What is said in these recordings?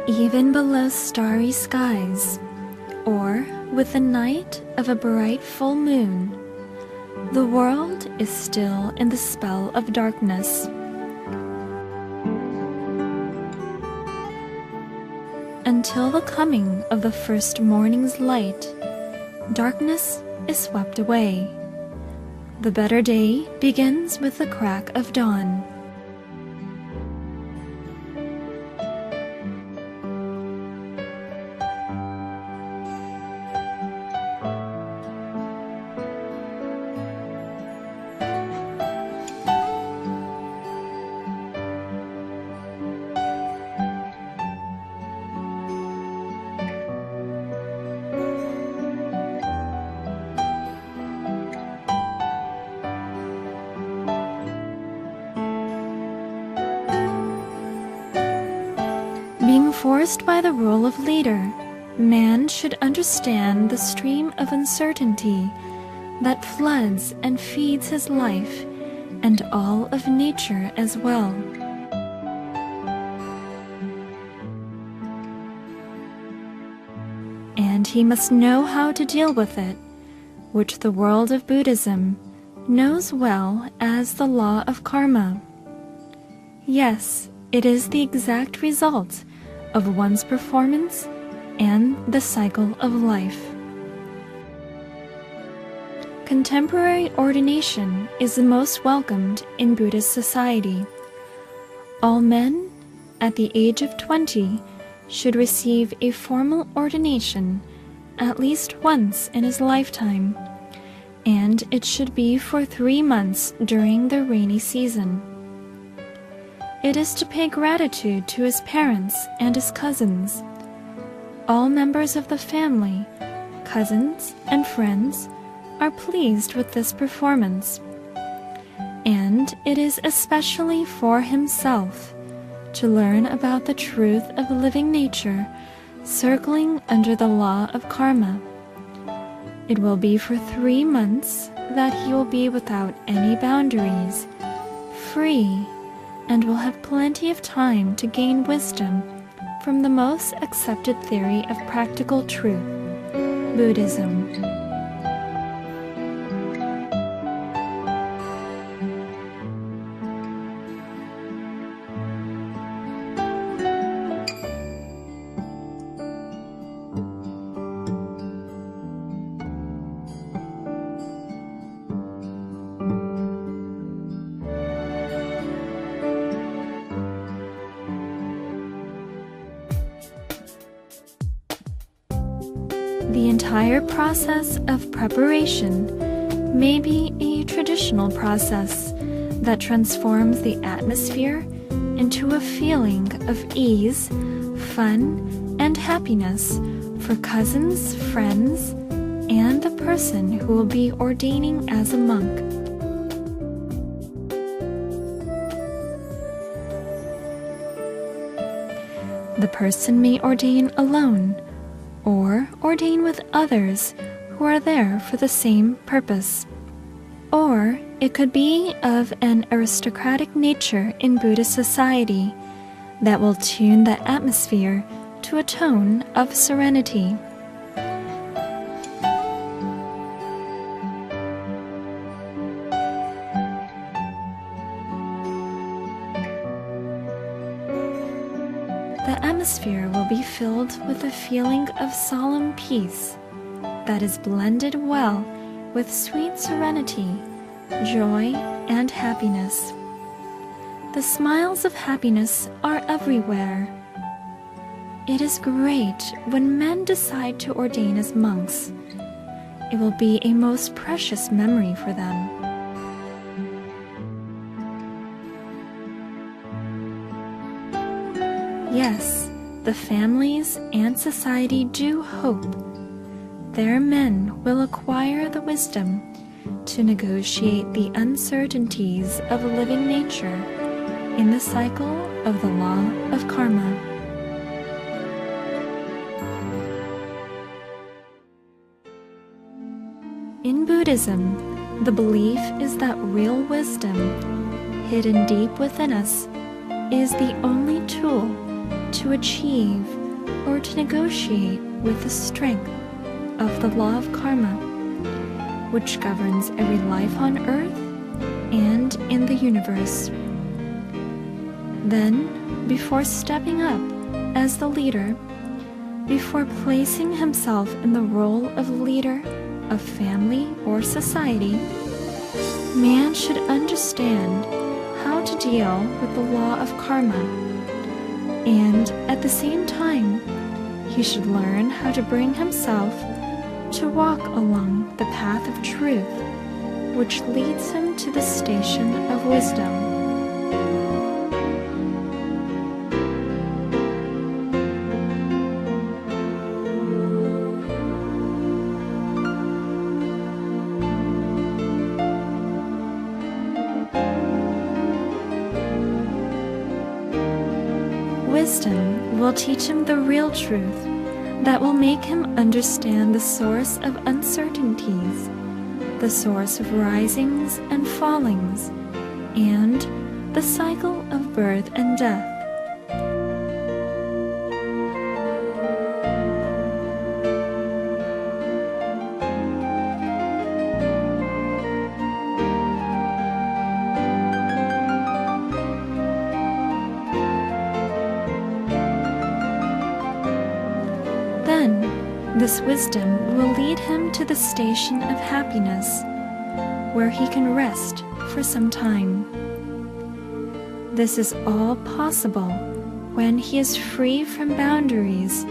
Even below starry skies, or with the night of a bright full moon, the world is still in the spell of darkness. Until the coming of the first morning's light, darkness is swept away. The better day begins with the crack of dawn. Being forced by the role of leader, man should understand the stream of uncertainty that floods and feeds his life and all of nature as well. And he must know how to deal with it, which the world of Buddhism knows well as the law of karma. Yes, it is the exact result of one's performance and the cycle of life. Contemporary ordination is the most welcomed in Buddhist society. All men at the age of 20 should receive a formal ordination at least once in his lifetime, and it should be for 3 months during the rainy season. It is to pay gratitude to his parents and his cousins. All members of the family, cousins, and friends are pleased with this performance. And it is especially for himself to learn about the truth of living nature circling under the law of karma. It will be for 3 months that he will be without any boundaries, free, and will have plenty of time to gain wisdom from the most accepted theory of practical truth, Buddhism. The entire process of preparation may be a traditional process that transforms the atmosphere into a feeling of ease, fun, and happiness for cousins, friends, and the person who will be ordaining as a monk. The person may ordain alone, or ordain with others who are there for the same purpose. Or it could be of an aristocratic nature in Buddhist society that will tune the atmosphere to a tone of serenity. The atmosphere will be filled with a feeling of solemn peace that is blended well with sweet serenity, joy, and happiness. The smiles of happiness are everywhere. It is great when men decide to ordain as monks. It will be a most precious memory for them. Yes, the families and society do hope their men will acquire the wisdom to negotiate the uncertainties of living nature in the cycle of the law of karma. In Buddhism, the belief is that real wisdom, hidden deep within us, is the only tool to achieve or to negotiate with the strength of the law of karma, which governs every life on earth and in the universe. Then, before stepping up as the leader, before placing himself in the role of leader of family or society, man should understand how to deal with the law of karma, and at the same time, he should learn how to bring himself to walk along the path of truth, which leads him to the station of wisdom. Wisdom will teach him the real truth that will make him understand the source of uncertainties, the source of risings and fallings, and the cycle of birth and death. Then, this wisdom will lead him to the station of happiness, where he can rest for some time. This is all possible when he is free from boundaries,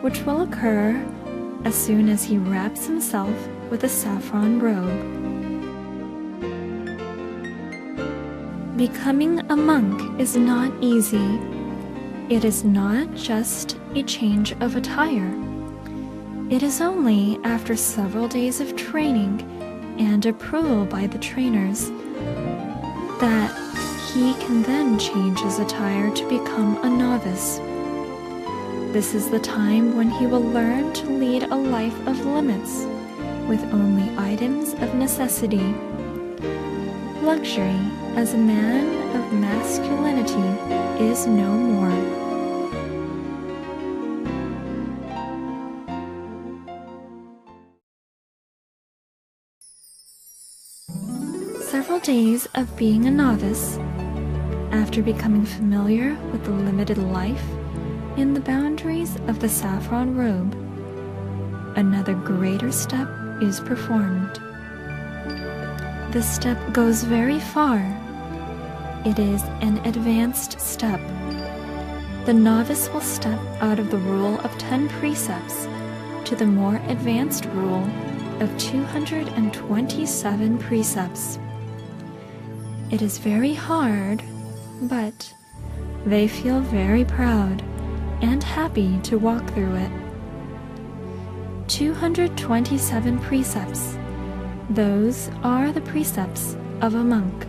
which will occur as soon as he wraps himself with a saffron robe. Becoming a monk is not easy. It is not just a change of attire. It is only after several days of training and approval by the trainers that he can then change his attire to become a novice. This is the time when he will learn to lead a life of limits with only items of necessity. Luxury as a man of masculinity is no more. Several days of being a novice, after becoming familiar with the limited life in the boundaries of the saffron robe, another greater step is performed. This step goes very far. It is an advanced step. The novice will step out of the rule of 10 precepts to the more advanced rule of 227 precepts. It is very hard, but they feel very proud and happy to walk through it. 227 precepts. Those are the precepts of a monk.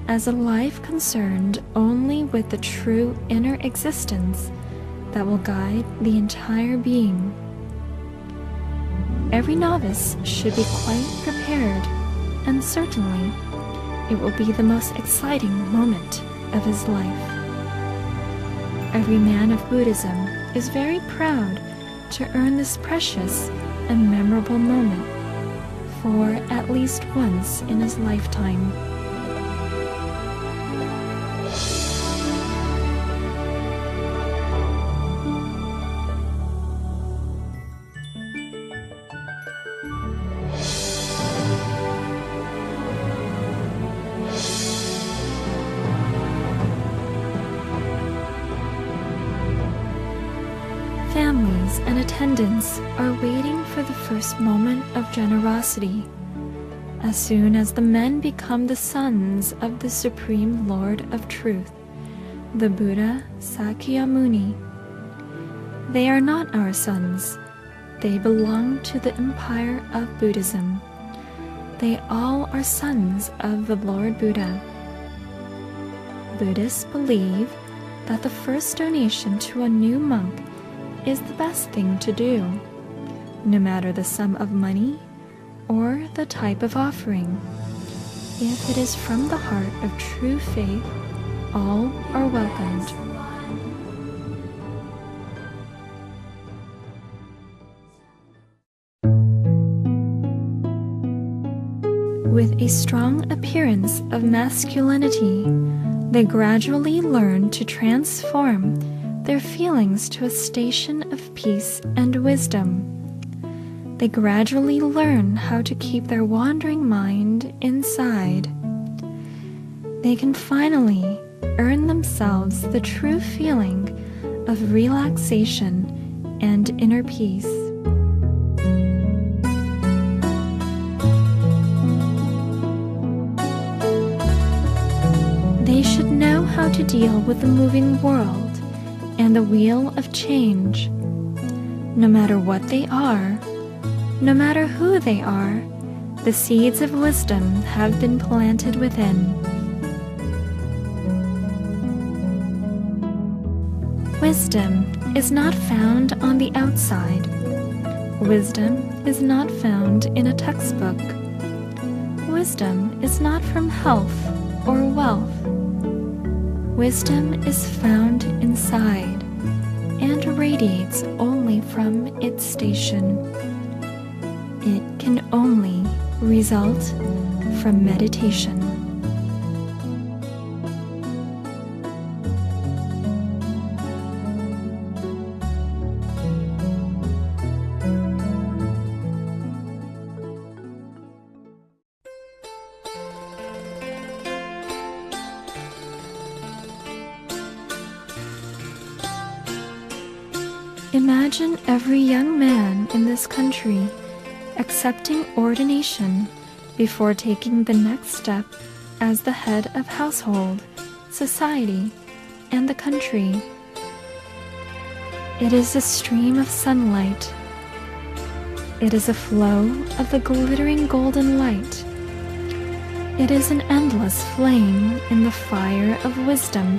As a life concerned only with the true inner existence that will guide the entire being. Every novice should be quite prepared, and certainly it will be the most exciting moment of his life. Every man of Buddhism is very proud to earn this precious and memorable moment for at least once in his lifetime. Families and attendants are waiting for the first moment of generosity, as soon as the men become the sons of the Supreme Lord of Truth, the Buddha Sakyamuni. They are not our sons. They belong to the empire of Buddhism. They all are sons of the Lord Buddha. Buddhists believe that the first donation to a new monk is the best thing to do, no matter the sum of money or the type of offering. If it is from the heart of true faith, all are welcomed. with a strong appearance of masculinity, they gradually learn to transform their feelings to a station of peace and wisdom. They gradually learn how to keep their wandering mind inside. They can finally earn themselves the true feeling of relaxation and inner peace. They should know how to deal with the moving world and the wheel of change. No matter what they are, no matter who they are, the seeds of wisdom have been planted within. Wisdom is not found on the outside. Wisdom is not found in a textbook. Wisdom is not from health or wealth. Wisdom is found inside and radiates only from its station. It can only result from meditation. Imagine every young man in this country accepting ordination before taking the next step as the head of household, society, and the country. It is a stream of sunlight. It is a flow of the glittering golden light. It is an endless flame in the fire of wisdom.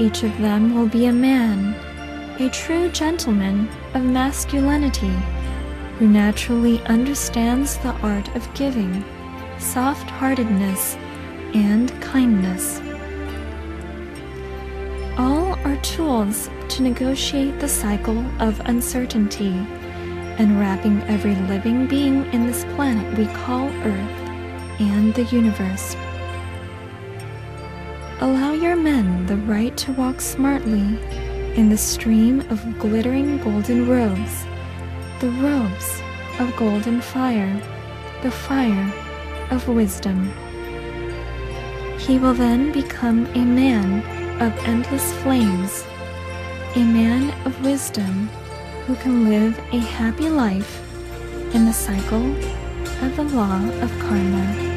Each of them will be a man, a true gentleman of masculinity, who naturally understands the art of giving, soft-heartedness, and kindness. All are tools to negotiate the cycle of uncertainty, and wrapping every living being in this planet we call Earth and the universe. Allow your men the right to walk smartly in the stream of glittering golden robes, the robes of golden fire, the fire of wisdom. He will then become a man of endless flames, a man of wisdom who can live a happy life in the cycle of the law of karma.